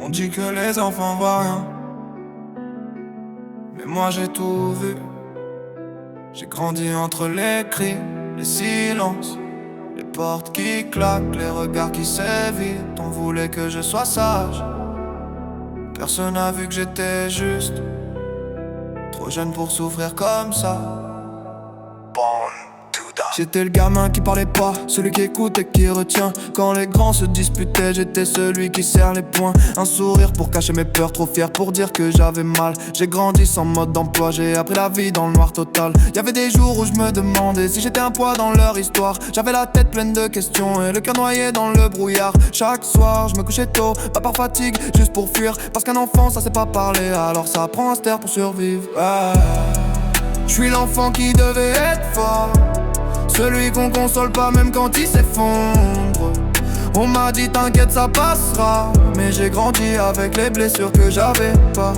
On dit que les enfants voient rien, mais moi j'ai tout vu. J'ai grandi entre les cris, les silences, les portes qui claquent, les regards qui s'évitent. On voulait que je sois sage, personne n'a vu que j'étais juste trop jeune pour souffrir comme ça. J'étais le gamin qui parlait pas, celui qui écoute et qui retient. Quand les grands se disputaient, j'étais celui qui serre les poings. Un sourire pour cacher mes peurs, trop fier pour dire que j'avais mal. J'ai grandi sans mode d'emploi, j'ai appris la vie dans le noir total. Y'avait des jours où je me demandais si j'étais un poids dans leur histoire. J'avais la tête pleine de questions et le cœur noyé dans le brouillard. Chaque soir je me couchais tôt, pas par fatigue, juste pour fuir. Parce qu'un enfant ça sait pas parler, alors ça prend un ster pour survivre. Je suis l'enfant qui devait être fort, celui qu'on console pas même quand il s'effondre. On m'a dit t'inquiète ça passera, mais j'ai grandi avec les blessures que j'avais pas.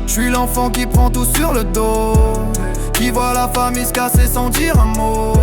Je suis l'enfant qui prend tout sur le dos, qui voit la famille se casser sans dire un mot.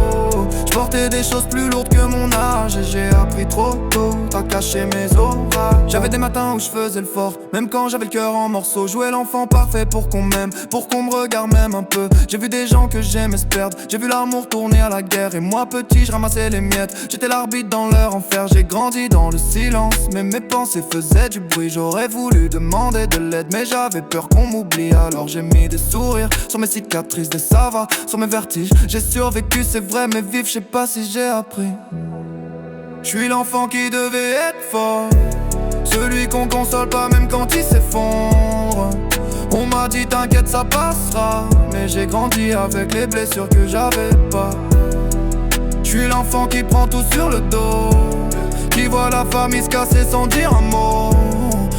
Je portais des choses plus lourdes que mon âge et j'ai appris trop tôt à cacher mes orages. J'avais des matins où je faisais le fort, même quand j'avais le cœur en morceaux. Jouais l'enfant parfait pour qu'on m'aime, pour qu'on me regarde même un peu. J'ai vu des gens que j'aimais se perdre, j'ai vu l'amour tourner à la guerre. Et moi petit je ramassais les miettes, j'étais l'arbitre dans leur enfer. J'ai grandi dans le silence, mais mes pensées faisaient du bruit. J'aurais voulu demander de l'aide, mais j'avais peur qu'on m'oublie. Alors j'ai mis des sourires sur mes cicatrices, des ça va, sur mes vertiges. J'ai survécu c'est vrai, mais vivre je sais pas si j'ai appris. Je suis l'enfant qui devait être fort, celui qu'on console pas même quand il s'effondre. On m'a dit t'inquiète ça passera, mais j'ai grandi avec les blessures que j'avais pas. Je suis l'enfant qui prend tout sur le dos, qui voit la famille se casser sans dire un mot.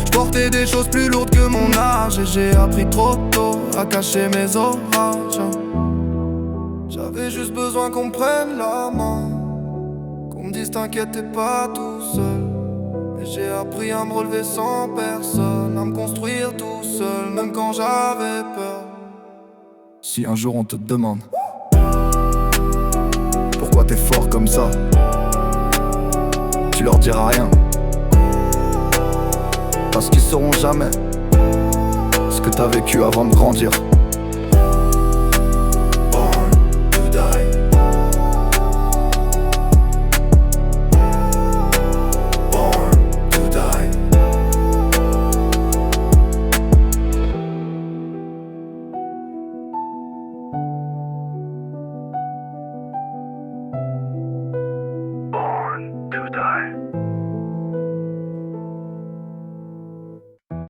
Je portais des choses plus lourdes que mon âge et j'ai appris trop tôt à cacher mes orages. J'avais juste besoin qu'on me prenne la main, qu'on me dise t'inquiète t'es pas tout seul. Et j'ai appris à me relever sans personne, à me construire tout seul, même quand j'avais peur. Si un jour on te demande pourquoi t'es fort comme ça, tu leur diras rien, parce qu'ils sauront jamais ce que t'as vécu avant de grandir.